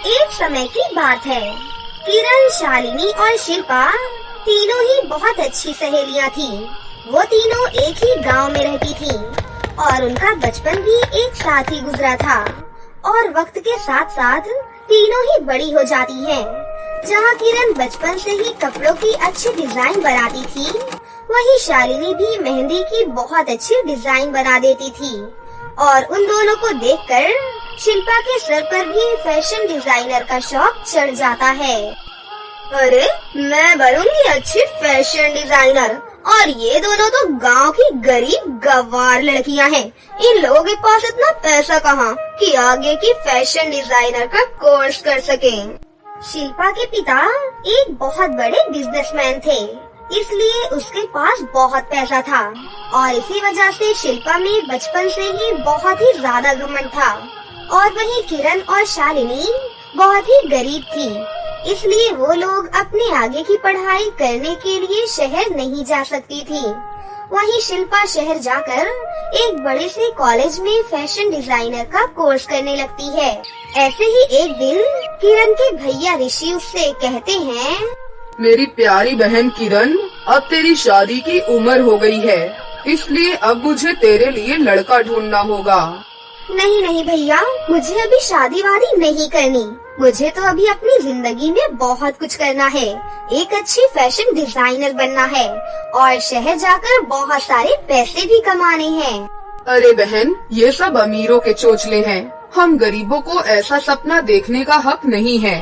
एक समय की बात है। किरण, शालिनी और शिल्पा तीनों ही बहुत अच्छी सहेलियां थीं। वो तीनों एक ही गांव में रहती थीं और उनका बचपन भी एक साथ ही गुजरा था। और वक्त के साथ साथ तीनों ही बड़ी हो जाती हैं। जहाँ किरण बचपन से ही कपड़ों की अच्छी डिजाइन बनाती थी, वहीं शालिनी भी मेहंदी की बहुत अच्छी डिजाइन बना देती थी। और उन दोनों को देखकर शिल्पा के सर पर भी फैशन डिजाइनर का शौक चढ़ जाता है। अरे, मैं बनूंगी अच्छी फैशन डिजाइनर, और ये दोनों तो गांव की गरीब गंवार लड़कियां हैं। इन लोगों के पास इतना पैसा कहाँ कि आगे की फैशन डिजाइनर का कोर्स कर सकें। शिल्पा के पिता एक बहुत बड़े बिजनेसमैन थे, इसलिए उसके पास बहुत पैसा था और इसी वजह से शिल्पा में बचपन से ही बहुत ही ज्यादा घमंड था। और वहीं किरण और शालिनी बहुत ही गरीब थी, इसलिए वो लोग अपने आगे की पढ़ाई करने के लिए शहर नहीं जा सकती थी। वहीं शिल्पा शहर जाकर एक बड़े से कॉलेज में फैशन डिजाइनर का कोर्स करने लगती है। ऐसे ही एक दिन किरण के भैया ऋषि उससे कहते हैं, मेरी प्यारी बहन किरण, अब तेरी शादी की उम्र हो गई है, इसलिए अब मुझे तेरे लिए लड़का ढूंढना होगा। नहीं नहीं भैया, मुझे अभी शादी वादी नहीं करनी। मुझे तो अभी अपनी जिंदगी में बहुत कुछ करना है। एक अच्छी फैशन डिजाइनर बनना है और शहर जाकर बहुत सारे पैसे भी कमाने हैं। अरे बहन, ये सब अमीरों के चोचले हैं। हम गरीबों को ऐसा सपना देखने का हक नहीं है।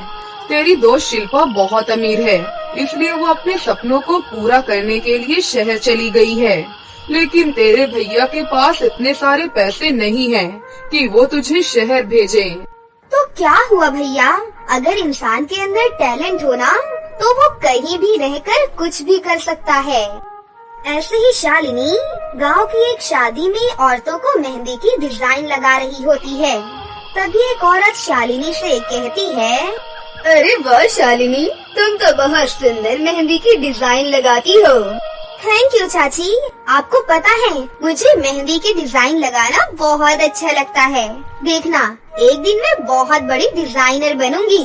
तेरी दोस्त शिल्पा बहुत अमीर है, इसलिए वो अपने सपनों को पूरा करने के लिए शहर चली गई है। लेकिन तेरे भैया के पास इतने सारे पैसे नहीं हैं कि वो तुझे शहर भेजें। तो क्या हुआ भैया, अगर इंसान के अंदर टैलेंट हो ना, तो वो कहीं भी रहकर कुछ भी कर सकता है। ऐसे ही शालिनी गांव की एक शादी में औरतों को मेहंदी की डिजाइन लगा रही होती है। तभी एक औरत शालिनी से कहती है, अरे वाह शालिनी, तुम तो बहुत सुंदर मेहंदी की डिजाइन लगाती हो। थैंक यू चाची, आपको पता है मुझे मेहंदी की डिजाइन लगाना बहुत अच्छा लगता है। देखना, एक दिन मैं बहुत बड़ी डिजाइनर बनूंगी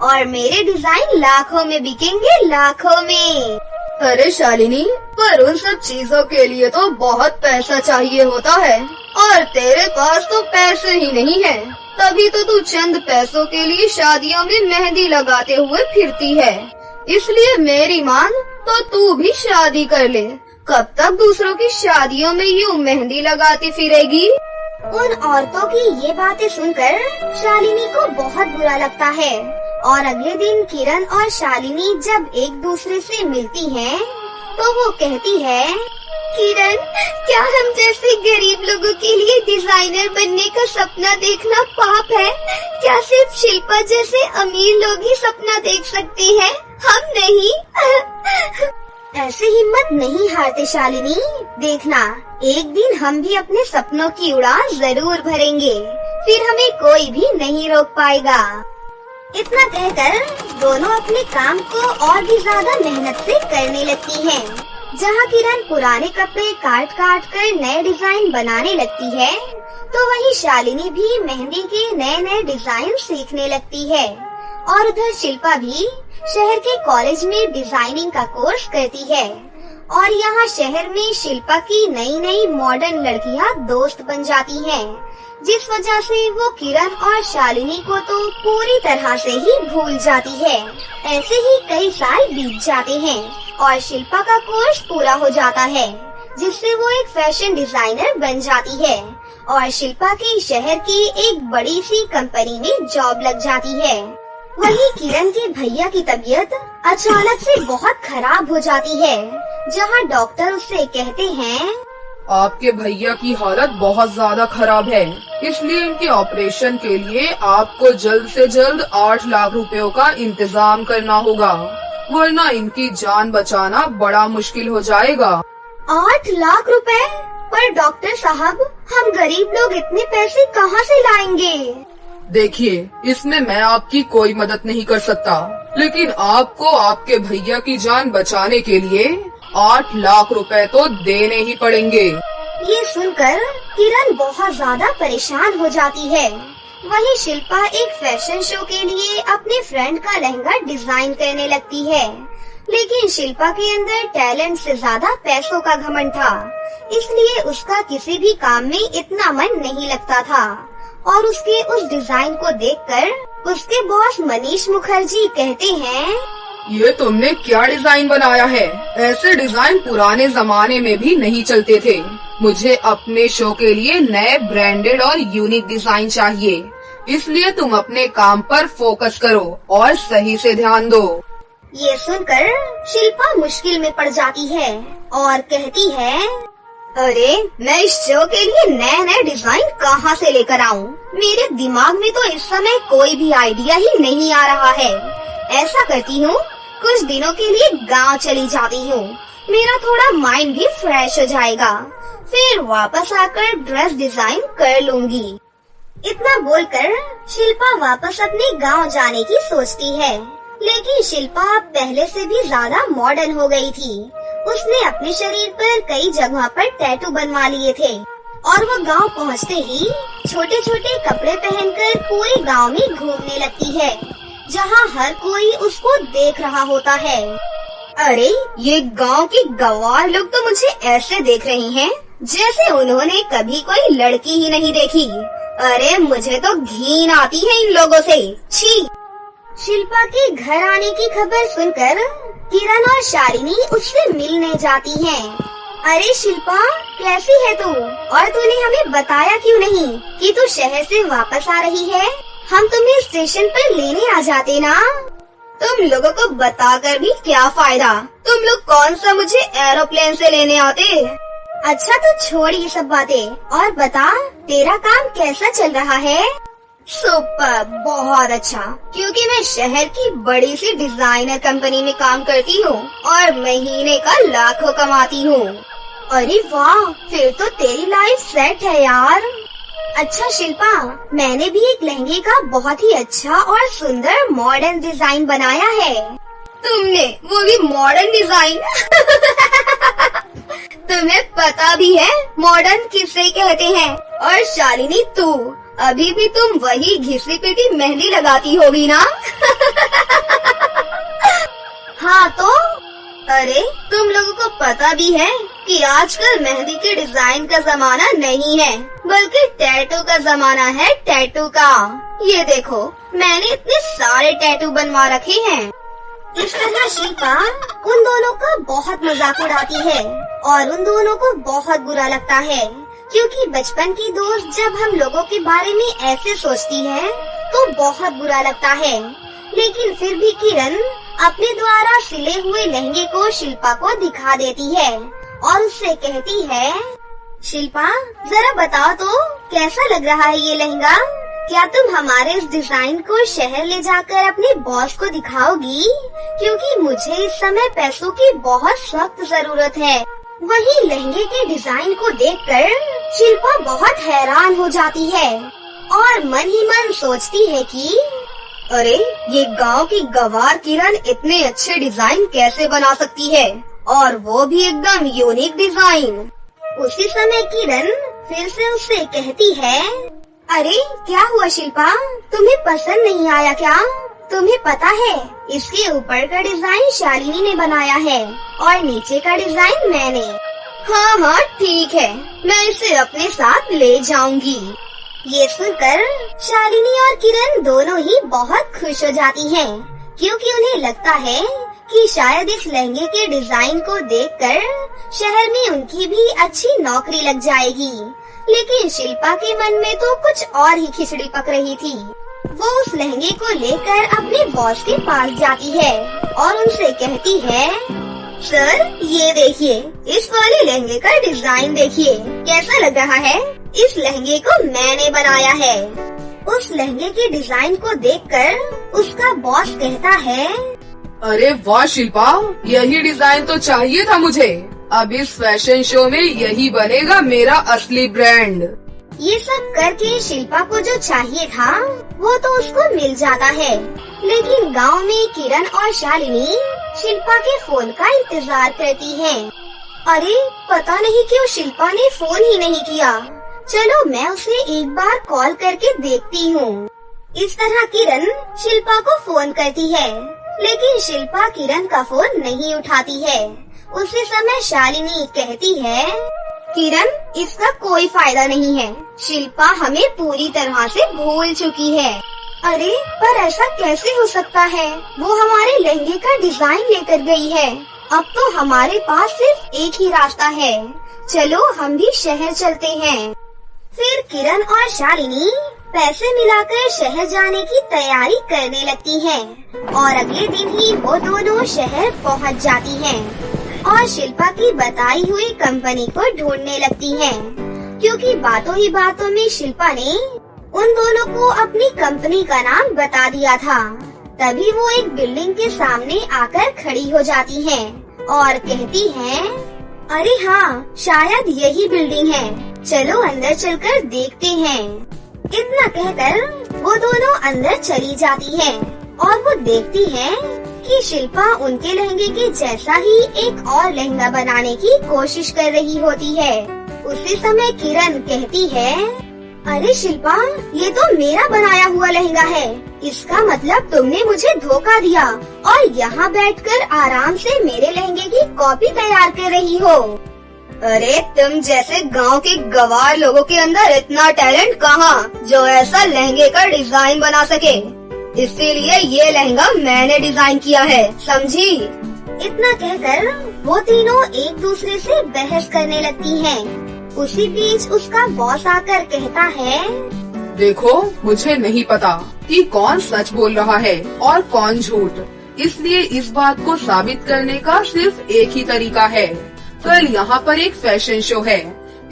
और मेरे डिजाइन लाखों में बिकेंगे, लाखों में। अरे शालिनी, पर उन सब चीजों के लिए तो बहुत पैसा चाहिए होता है और तेरे पास तो पैसे ही नहीं है। तभी तो तू चंद पैसों के लिए शादियों में मेहंदी लगाते हुए फिरती है। इसलिए मेरी मान तो तू भी शादी कर ले। कब तक दूसरों की शादियों में यूँ मेहंदी लगाती फिरेगी? उन औरतों की ये बातें सुनकर शालिनी को बहुत बुरा लगता है। और अगले दिन किरण और शालिनी जब एक दूसरे से मिलती हैं, तो वो कहती है, किरण, क्या हम जैसे गरीब लोगों के लिए डिजाइनर बनने का सपना देखना पाप है? क्या सिर्फ शिल्पा जैसे अमीर लोग ही सपना देख सकते हैं, हम नहीं? ऐसे हिम्मत नहीं हारते शालिनी। देखना, एक दिन हम भी अपने सपनों की उड़ान जरूर भरेंगे, फिर हमें कोई भी नहीं रोक पाएगा। इतना कहकर दोनों अपने काम को और भी ज्यादा मेहनत से करने लगती हैं। जहाँ किरण पुराने कपड़े काट काट कर नए डिजाइन बनाने लगती है, तो वहीं शालिनी भी मेहंदी के नए नए डिजाइन सीखने लगती है। और उधर शिल्पा भी शहर के कॉलेज में डिजाइनिंग का कोर्स करती है। और यहाँ शहर में शिल्पा की नई नई मॉडर्न लड़कियाँ दोस्त बन जाती हैं, जिस वजह से वो किरण और शालिनी को तो पूरी तरह से ही भूल जाती है। ऐसे ही कई साल बीत जाते हैं और शिल्पा का कोर्स पूरा हो जाता है, जिससे वो एक फैशन डिजाइनर बन जाती है और शिल्पा की शहर की एक बड़ी सी कंपनी में जॉब लग जाती है। वहीं किरण के भैया की तबीयत अचानक से बहुत खराब हो जाती है, जहां डॉक्टर उससे कहते हैं, आपके भैया की हालत बहुत ज्यादा खराब है, इसलिए इनके ऑपरेशन के लिए आपको जल्द से जल्द 8 लाख रुपयों का इंतजाम करना होगा, वरना इनकी जान बचाना बड़ा मुश्किल हो जाएगा। 8 लाख रुपए? पर डॉक्टर साहब, हम गरीब लोग इतने पैसे कहाँ से लाएंगे? देखिए, इसमें मैं आपकी कोई मदद नहीं कर सकता, लेकिन आपको आपके भैया की जान बचाने के लिए 8 लाख रुपए तो देने ही पड़ेंगे। ये सुनकर किरण बहुत ज्यादा परेशान हो जाती है, वहीं शिल्पा एक फैशन शो के लिए अपने फ्रेंड का लहंगा डिजाइन करने लगती है, लेकिन शिल्पा के अंदर टैलेंट से ज्यादा पैसों का घमंड था, इसलिए उसका किसी भी काम में इतना मन नहीं लगता था। और उसके उस डिजाइन को देखकर उसके बॉस मनीष मुखर्जी कहते हैं, ये तुमने क्या डिजाइन बनाया है? ऐसे डिजाइन पुराने जमाने में भी नहीं चलते थे। मुझे अपने शो के लिए नए ब्रांडेड और यूनिक डिजाइन चाहिए, इसलिए तुम अपने काम पर फोकस करो और सही से ध्यान दो। ये सुनकर शिल्पा मुश्किल में पड़ जाती है और कहती है, अरे मैं इस शो के लिए नए नए डिजाइन कहाँ से लेकर आऊँ? मेरे दिमाग में तो इस समय कोई भी आइडिया ही नहीं आ रहा है। ऐसा करती हूँ, कुछ दिनों के लिए गांव चली जाती हूँ, मेरा थोड़ा माइंड भी फ्रेश हो जाएगा, फिर वापस आकर ड्रेस डिजाइन कर लूंगी। इतना बोलकर शिल्पा वापस अपने गांव जाने की सोचती है, लेकिन शिल्पा पहले से भी ज्यादा मॉडर्न हो गई थी। उसने अपने शरीर पर कई जगहों पर टैटू बनवा लिए थे और वो गांव पहुंचते ही छोटे छोटे कपड़े पहनकर पूरे गांव में घूमने लगती है, जहां हर कोई उसको देख रहा होता है। अरे ये गांव के गंवार लोग तो मुझे ऐसे देख रहे हैं जैसे उन्होंने कभी कोई लड़की ही नहीं देखी। अरे मुझे तो घिन आती है इन लोगों से, छी। शिल्पा के घर आने की खबर सुनकर किरण और शालिनी उससे मिलने जाती हैं। अरे शिल्पा, कैसी है तू? और तूने हमें बताया क्यों नहीं कि तू शहर से वापस आ रही है? हम तुम्हें स्टेशन पर लेने आ जाते ना। तुम लोगों को बताकर भी क्या फायदा? तुम लोग कौन सा मुझे एरोप्लेन से लेने आते? अच्छा तो छोड़ ये सब बातें और बता, तेरा काम कैसा चल रहा है? सुपर, बहुत अच्छा, क्योंकि मैं शहर की बड़ी सी डिजाइनर कंपनी में काम करती हूँ और महीने का लाखों कमाती हूँ। अरे वाह, फिर तो तेरी लाइफ सेट है यार। अच्छा शिल्पा, मैंने भी एक लहंगे का बहुत ही अच्छा और सुंदर मॉडर्न डिजाइन बनाया है। तुमने? वो भी मॉडर्न डिजाइन? तुम्हें पता भी है मॉडर्न किसे कहते हैं? और शालिनी तू, अभी भी तुम वही घिसी पिटी मेहंदी लगाती होगी ना? हाँ तो? अरे तुम लोगों को पता भी है कि आजकल मेहंदी के डिजाइन का जमाना नहीं है, बल्कि टैटू का जमाना है, टैटू का। ये देखो, मैंने इतने सारे टैटू बनवा रखे हैं। इस तरह शिल्पा उन दोनों का बहुत मजाक उड़ाती है और उन दोनों को बहुत बुरा लगता है, क्योंकि बचपन की दोस्त जब हम लोगों के बारे में ऐसे सोचती है तो बहुत बुरा लगता है। लेकिन फिर भी किरण अपने द्वारा सिले हुए लहंगे को शिल्पा को दिखा देती है और उससे कहती है, शिल्पा जरा बताओ तो कैसा लग रहा है ये लहंगा? क्या तुम हमारे इस डिजाइन को शहर ले जाकर अपने बॉस को दिखाओगी? क्योंकि मुझे इस समय पैसों की बहुत सख्त जरूरत है। वही लहंगे के डिजाइन को देखकर शिल्पा बहुत हैरान हो जाती है और मन ही मन सोचती है कि अरे ये गांव की गंवार किरण इतने अच्छे डिजाइन कैसे बना सकती है, और वो भी एकदम यूनिक डिजाइन। उसी समय किरण फिर से उससे कहती है, अरे क्या हुआ शिल्पा, तुम्हें पसंद नहीं आया क्या? तुम्हें पता है इसके ऊपर का डिजाइन शालिनी ने बनाया है और नीचे का डिजाइन मैंने। हाँ हाँ ठीक है, मैं इसे अपने साथ ले जाऊंगी। ये सुनकर शालिनी और किरण दोनों ही बहुत खुश हो जाती हैं, क्योंकि उन्हें लगता है कि शायद इस लहंगे के डिजाइन को देखकर शहर में उनकी भी अच्छी नौकरी लग जाएगी। लेकिन शिल्पा के मन में तो कुछ और ही खिचड़ी पक रही थी। वो उस लहंगे को लेकर अपने बॉस के पास जाती है और उनसे कहती है, सर ये देखिए, इस वाले लहंगे का डिजाइन देखिए, कैसा लग रहा है? इस लहंगे को मैंने बनाया है। उस लहंगे के डिजाइन को देखकर उसका बॉस कहता है, अरे वाह शिल्पा, यही डिजाइन तो चाहिए था मुझे। अब इस फैशन शो में यही बनेगा मेरा असली ब्रांड। ये सब करके शिल्पा को जो चाहिए था वो तो उसको मिल जाता है। लेकिन गांव में किरण और शालिनी शिल्पा के फोन का इंतजार करती हैं। अरे पता नहीं क्यों शिल्पा ने फोन ही नहीं किया। चलो मैं उसे एक बार कॉल करके देखती हूँ। इस तरह किरण शिल्पा को फोन करती है, लेकिन शिल्पा किरण का फोन नहीं उठाती है। उसी समय शालिनी कहती है, किरण इसका कोई फायदा नहीं है, शिल्पा हमें पूरी तरह से भूल चुकी है। अरे पर ऐसा कैसे हो सकता है, वो हमारे लहंगे का डिजाइन लेकर गई है। अब तो हमारे पास सिर्फ एक ही रास्ता है, चलो हम भी शहर चलते हैं। फिर किरण और शालिनी पैसे मिलाकर शहर जाने की तैयारी करने लगती हैं और अगले दिन ही वो दोनों शहर पहुंच जाती हैं और शिल्पा की बताई हुई कंपनी को ढूंढने लगती हैं, क्योंकि बातों ही बातों में शिल्पा ने उन दोनों को अपनी कंपनी का नाम बता दिया था। तभी वो एक बिल्डिंग के सामने आकर खड़ी हो जाती हैं और कहती हैं, अरे हाँ, शायद यही बिल्डिंग है, चलो अंदर चलकर देखते हैं। इतना कहकर वो दोनों अंदर चली जाती हैं और वो देखती हैं कि शिल्पा उनके लहंगे के जैसा ही एक और लहंगा बनाने की कोशिश कर रही होती है। उसी समय किरण कहती है, अरे शिल्पा, ये तो मेरा बनाया हुआ लहंगा है, इसका मतलब तुमने मुझे धोखा दिया और यहाँ बैठकर आराम से मेरे लहंगे की कॉपी तैयार कर रही हो। अरे तुम जैसे गांव के गवार लोगों के अंदर इतना टैलेंट कहाँ जो ऐसा लहंगे का डिजाइन बना सके, इसीलिए ये लहंगा मैंने डिजाइन किया है, समझी। इतना कहकर वो तीनों एक दूसरे से बहस करने लगती हैं। उसी बीच उसका बॉस आकर कहता है, देखो मुझे नहीं पता कि कौन सच बोल रहा है और कौन झूठ, इसलिए इस बात को साबित करने का सिर्फ एक ही तरीका है। कल यहाँ पर एक फैशन शो है,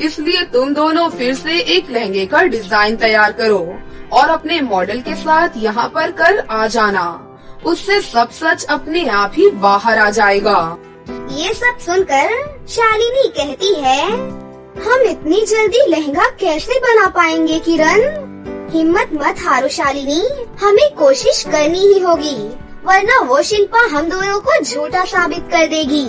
इसलिए तुम दोनों फिर से एक लहंगे का डिजाइन तैयार करो और अपने मॉडल के साथ यहाँ पर कल आ जाना, उससे सब सच अपने आप ही बाहर आ जाएगा। ये सब सुनकर शालिनी कहती है, हम इतनी जल्दी लहंगा कैसे बना पाएंगे किरण? हिम्मत मत हारो शालिनी, हमें कोशिश करनी ही होगी, वरना वो शिल्पा हम दोनों को झूठा साबित कर देगी।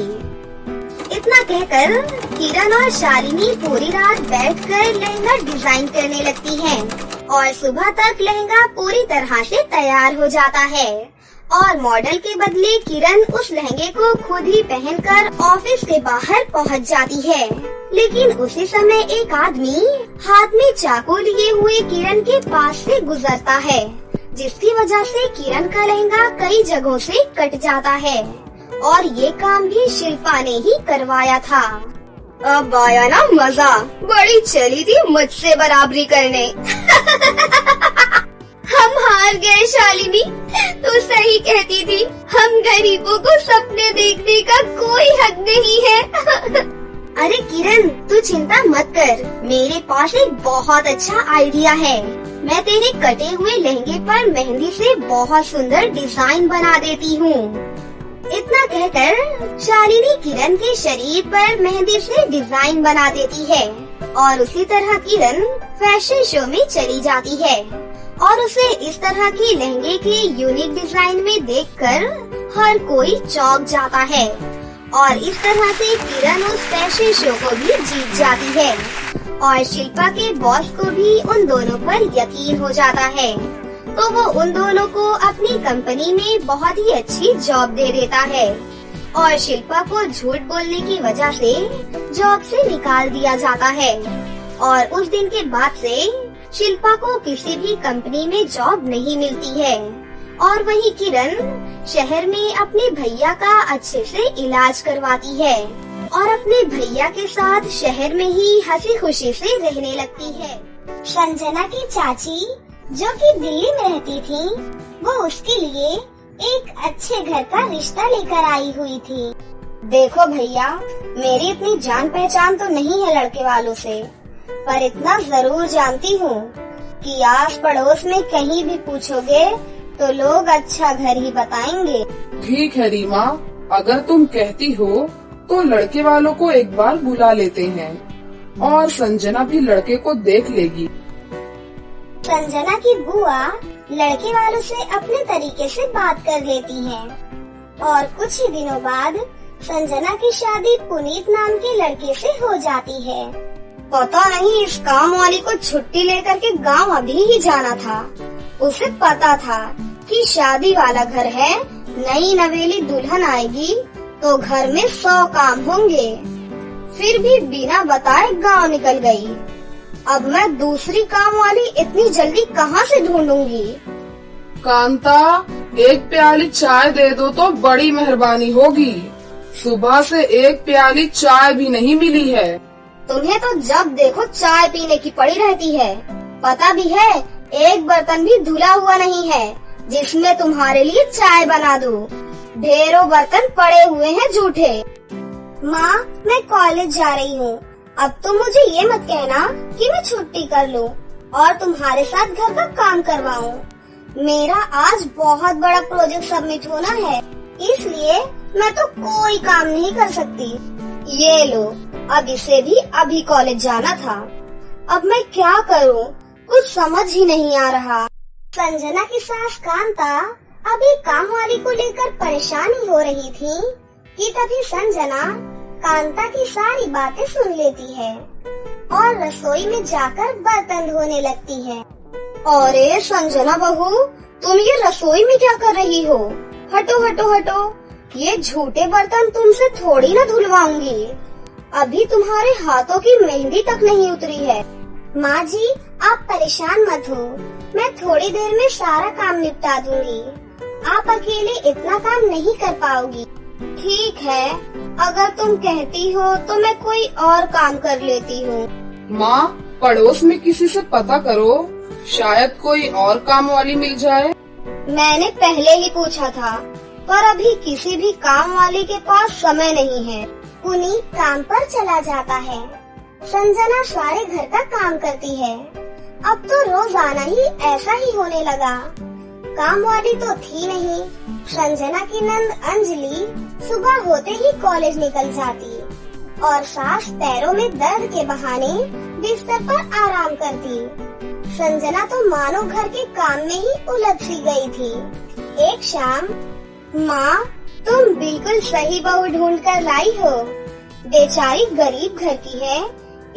इतना कहकर किरण और शालिनी पूरी रात बैठकर लहंगा डिजाइन करने लगती हैं और सुबह तक लहंगा पूरी तरह से तैयार हो जाता है और मॉडल के बदले किरण उस लहंगे को खुद ही पहनकर ऑफिस के बाहर पहुंच जाती है। लेकिन उसी समय एक आदमी हाथ में चाकू लिए हुए किरण के पास से गुजरता है, जिसकी वजह से किरण का लहंगा कई जगहों से कट जाता है और ये काम भी शिल्पा ने ही करवाया था। अब आया ना मजा, बड़ी चली थी मुझसे बराबरी करने। हम हार गए शालिनी, तू सही कहती थी, हम गरीबों को सपने देखने का कोई हक नहीं है। अरे किरण, तू चिंता मत कर, मेरे पास एक बहुत अच्छा आइडिया है। मैं तेरे कटे हुए लहंगे पर मेहंदी से बहुत सुंदर डिजाइन बना देती हूँ। इतना कहकर शालिनी किरण के शरीर पर मेहंदी से डिजाइन बना देती है और उसी तरह किरण फैशन शो में चली जाती है और उसे इस तरह की लहंगे के यूनिक डिजाइन में देखकर हर कोई चौंक जाता है और इस तरह से किरण उस फैशन शो को भी जीत जाती है और शिल्पा के बॉस को भी उन दोनों पर यकीन हो जाता है, तो वो उन दोनों को अपनी कंपनी में बहुत ही अच्छी जॉब दे देता है और शिल्पा को झूठ बोलने की वजह से जॉब से निकाल दिया जाता है और उस दिन के बाद से शिल्पा को किसी भी कंपनी में जॉब नहीं मिलती है और वहीं किरण शहर में अपने भैया का अच्छे से इलाज करवाती है और अपने भैया के साथ शहर में ही हंसी खुशी से रहने लगती है। संजना की चाची जो कि दिल्ली में रहती थी, वो उसके लिए एक अच्छे घर का रिश्ता लेकर आई हुई थी। देखो भैया, मेरी इतनी जान पहचान तो नहीं है लड़के वालों से, पर इतना जरूर जानती हूँ कि आस पड़ोस में कहीं भी पूछोगे तो लोग अच्छा घर ही बताएंगे। ठीक है रीमा, अगर तुम कहती हो तो लड़के वालों को एक बार बुला लेते हैं और संजना भी लड़के को देख लेगी। संजना की बुआ लड़के वालों से अपने तरीके से बात कर लेती हैं और कुछ ही दिनों बाद संजना की शादी पुनीत नाम के लड़के से हो जाती है। पता नहीं इस काम वाली को छुट्टी लेकर के गांव अभी ही जाना था। उसे पता था कि शादी वाला घर है, नई नवेली दुल्हन आएगी तो घर में 100 काम होंगे। फिर भी बिना बताए गांव निकल गई। अब मैं दूसरी काम वाली इतनी जल्दी कहाँ से ढूंढूंगी? कांता, एक प्याली चाय दे दो तो बड़ी मेहरबानी होगी। सुबह से एक प्याली चाय भी नहीं मिली है। तुम्हें तो जब देखो चाय पीने की पड़ी रहती है। पता भी है एक बर्तन भी धुला हुआ नहीं है जिसमें तुम्हारे लिए चाय बना दूं। ढेरों बर्तन पड़े हुए हैं जूठे। माँ, मैं कॉलेज जा रही हूँ। अब तुम मुझे ये मत कहना कि मैं छुट्टी कर लूँ और तुम्हारे साथ घर का काम करवाऊँ। मेरा आज बहुत बड़ा प्रोजेक्ट सबमिट होना है, इसलिए मैं तो कोई काम नहीं कर सकती। ये लो, अब इसे भी अभी कॉलेज जाना था। अब मैं क्या करूँ, कुछ समझ ही नहीं आ रहा। संजना की सास कांता अभी काम वाली को लेकर परेशानी हो रही थी कि तभी संजना कांता की सारी बातें सुन लेती है और रसोई में जाकर बर्तन धोने लगती है। अरे संजना बहू, तुम ये रसोई में क्या कर रही हो? हटो हटो हटो, ये झूठे बर्तन तुमसे थोड़ी ना धुलवाऊंगी। अभी तुम्हारे हाथों की मेहंदी तक नहीं उतरी है। माँ जी, आप परेशान मत हो, मैं थोड़ी देर में सारा काम निपटा दूंगी। आप अकेले इतना काम नहीं कर पाओगी। ठीक है, अगर तुम कहती हो तो मैं कोई और काम कर लेती हूँ। माँ, पड़ोस में किसी से पता करो, शायद कोई और काम वाली मिल जाए। मैंने पहले ही पूछा था, पर अभी किसी भी काम वाले के पास समय नहीं है। पुनीत काम पर चला जाता है, संजना सारे घर का काम करती है। अब तो रोजाना ही ऐसा ही होने लगा। काम वाली तो थी नहीं। संजना की नंद अंजलि सुबह होते ही कॉलेज निकल जाती और सास पैरों में दर्द के बहाने बिस्तर पर आराम करती। संजना तो मानो घर के काम में ही उलझ सी गई थी। एक शाम, माँ, तुम बिल्कुल सही बहू ढूंढ कर लाई हो। बेचारी गरीब घर की है,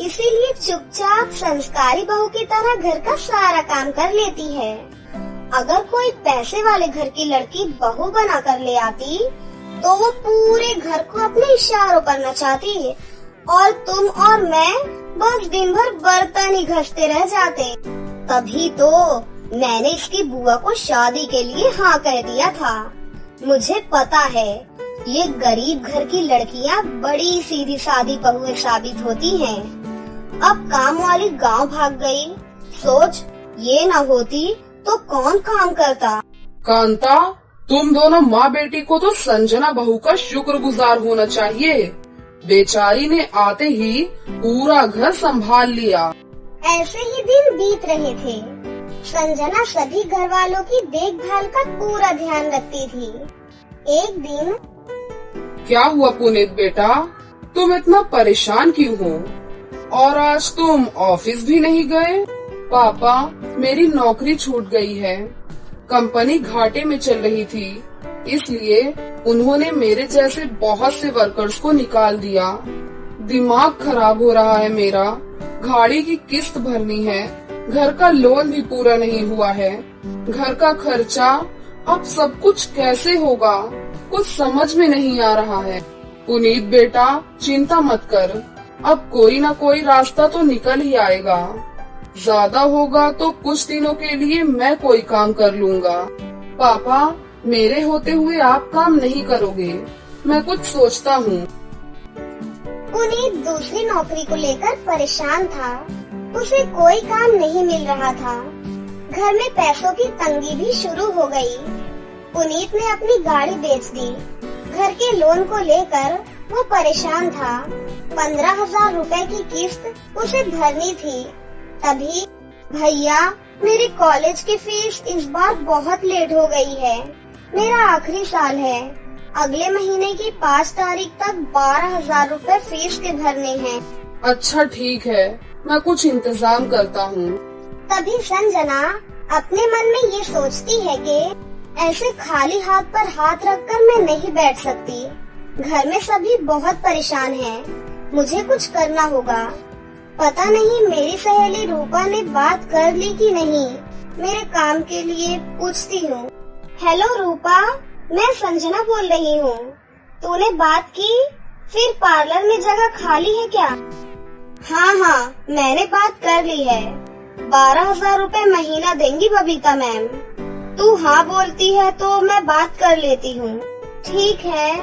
इसीलिए चुपचाप संस्कारी बहू की तरह घर का सारा काम कर लेती है। अगर कोई पैसे वाले घर की लड़की बहू बना कर ले आती तो वो पूरे घर को अपने इशारों पर नचाती और तुम और मैं बस दिन भर बर्तन ही घसते रह जाते। तभी तो मैंने इसकी बुआ को शादी के लिए हाँ कह दिया था। मुझे पता है ये गरीब घर की लड़कियाँ बड़ी सीधी सादी बहुएं साबित होती हैं। अब काम वाली गांव भाग गई। सोच, ये न होती तो कौन काम करता। कांता, तुम दोनों माँ बेटी को तो संजना बहू का शुक्रगुजार होना चाहिए। बेचारी ने आते ही पूरा घर संभाल लिया। ऐसे ही दिन बीत रहे थे। संजना सभी घर वालों की देखभाल का पूरा ध्यान रखती थी। एक दिन, क्या हुआ पुनीत बेटा, तुम इतना परेशान क्यों हो? और आज तुम ऑफिस भी नहीं गए? पापा, मेरी नौकरी छूट गई है। कंपनी घाटे में चल रही थी, इसलिए उन्होंने मेरे जैसे बहुत से वर्कर्स को निकाल दिया। दिमाग खराब हो रहा है मेरा। गाड़ी की किस्त भरनी है, घर का लोन भी पूरा नहीं हुआ है, घर का खर्चा, अब सब कुछ कैसे होगा, कुछ समझ में नहीं आ रहा है। पुनीत बेटा, चिंता मत कर, अब कोई ना कोई रास्ता तो निकल ही आएगा। ज्यादा होगा तो कुछ दिनों के लिए मैं कोई काम कर लूँगा। पापा, मेरे होते हुए आप काम नहीं करोगे, मैं कुछ सोचता हूँ। पुनीत दूसरी नौकरी को लेकर परेशान था। उसे कोई काम नहीं मिल रहा था। घर में पैसों की तंगी भी शुरू हो गई। पुनीत ने अपनी गाड़ी बेच दी। घर के लोन को लेकर वो परेशान था। 15,000 रुपए की किस्त उसे भरनी थी। तभी, भैया, मेरे कॉलेज की फीस इस बार बहुत लेट हो गई है। मेरा आखिरी साल है। अगले महीने की 5 तारीख तक 12,000 रुपए फीस के भरने हैं। अच्छा ठीक है, मैं कुछ इंतजाम करता हूँ। तभी संजना अपने मन में ये सोचती है कि ऐसे खाली हाथ पर हाथ रखकर मैं नहीं बैठ सकती। घर में सभी बहुत परेशान हैं। मुझे कुछ करना होगा। पता नहीं मेरी सहेली रूपा ने बात कर ली कि नहीं। मेरे काम के लिए पूछती हूँ। हेलो रूपा, मैं संजना बोल रही हूँ। तूने बात की? फिर पार्लर में जगह खाली है क्या? हाँ, मैंने बात कर ली है। 12,000 रुपए महीना देंगी बबीता मैम। तू हाँ बोलती है तो मैं बात कर लेती हूँ। ठीक है,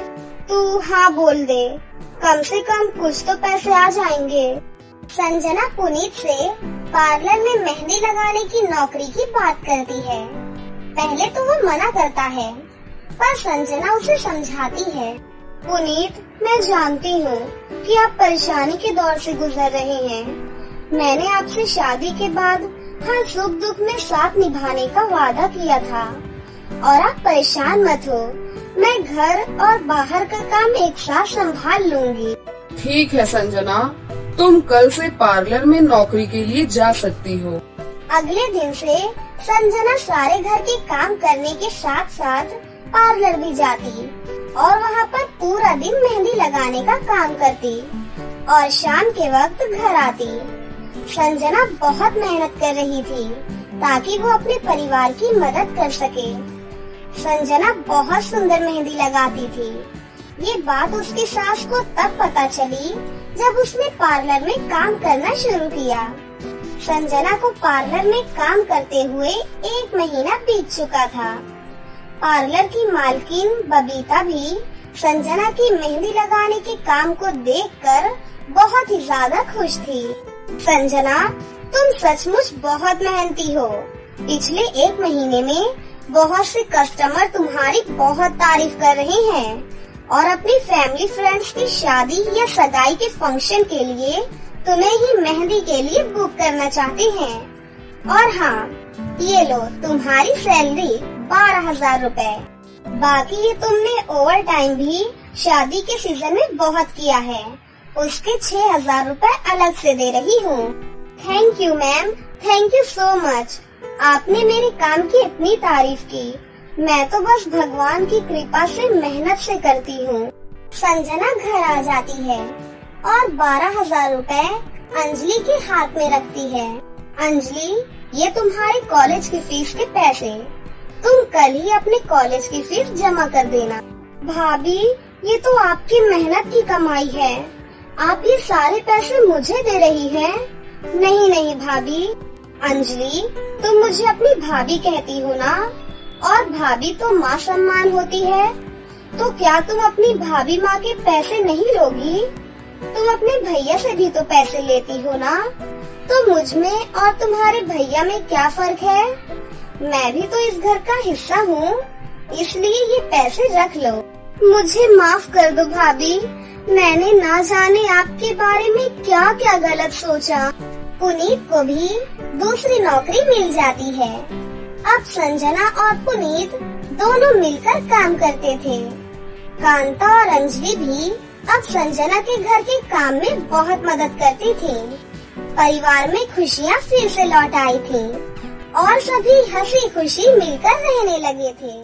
तू हाँ बोल दे, कम से कम कुछ तो पैसे आ जाएंगे। संजना पुनीत से पार्लर में मेहंदी लगाने की नौकरी की बात करती है। पहले तो वो मना करता है, पर संजना उसे समझाती है। पुनीत, मैं जानती हूँ कि आप परेशानी के दौर से गुजर रहे हैं। मैंने आपसे शादी के बाद हर सुख दुख में साथ निभाने का वादा किया था, और आप परेशान मत हो। मैं घर और बाहर का काम एक साथ संभाल लूंगी। ठीक है संजना, तुम कल से पार्लर में नौकरी के लिए जा सकती हो। अगले दिन से संजना सारे घर के काम करने के साथ साथ पार्लर भी जाती और वहाँ पर पूरा दिन मेहंदी लगाने का काम करती और शाम के वक्त घर आती। संजना बहुत मेहनत कर रही थी ताकि वो अपने परिवार की मदद कर सके। संजना बहुत सुंदर मेहंदी लगाती थी। ये बात उसकी सास को तब पता चली जब उसने पार्लर में काम करना शुरू किया। संजना को पार्लर में काम करते हुए 1 महीना बीत चुका था। पार्लर की मालकिन बबीता भी संजना की मेहंदी लगाने के काम को देखकर बहुत ही ज्यादा खुश थी। संजना, तुम सचमुच बहुत मेहनती हो। पिछले 1 महीने में बहुत से कस्टमर तुम्हारी बहुत तारीफ कर रहे हैं और अपनी फैमिली फ्रेंड्स की शादी या सगाई के फंक्शन के लिए तुम्हें ही मेहंदी के लिए बुक करना चाहते हैं। और हाँ, ये लो तुम्हारी सैलरी 12,000 रुपए। बाकी ये तुमने ओवर टाइम भी शादी के सीजन में बहुत किया है, उसके 6,000 रुपए अलग से दे रही हूँ। Thank you ma'am, thank you so much. आपने मेरे काम की इतनी तारीफ की। मैं तो बस भगवान की कृपा से मेहनत से करती हूँ। संजना घर आ जाती है और 12,000 रुपए अंजलि के हाथ में रखती है। अंजलि, ये तुम्हारे कॉलेज की फीस के पैसे, तुम कल ही अपने कॉलेज की फीस जमा कर देना। भाभी, ये तो आपकी मेहनत की कमाई है, आप ये सारे पैसे मुझे दे रही हैं? नहीं भाभी। अंजलि, तुम मुझे अपनी भाभी कहती हो ना, और भाभी तो माँ सम्मान होती है, तो क्या तुम अपनी भाभी माँ के पैसे नहीं लोगी? तुम अपने भैया से भी तो पैसे लेती हो ना, तो मुझ में और तुम्हारे भैया में क्या फर्क है? मैं भी तो इस घर का हिस्सा हूँ, इसलिए ये पैसे रख लो। मुझे माफ कर दो भाभी, मैंने ना जाने आपके बारे में क्या क्या गलत सोचा। पुनीत को भी दूसरी नौकरी मिल जाती है। अब संजना और पुनीत दोनों मिलकर काम करते थे। कांता और अंजलि भी अब संजना के घर के काम में बहुत मदद करती थी। परिवार में खुशियाँ फिर से लौट आई थी और सभी हंसी खुशी मिलकर रहने लगे थे।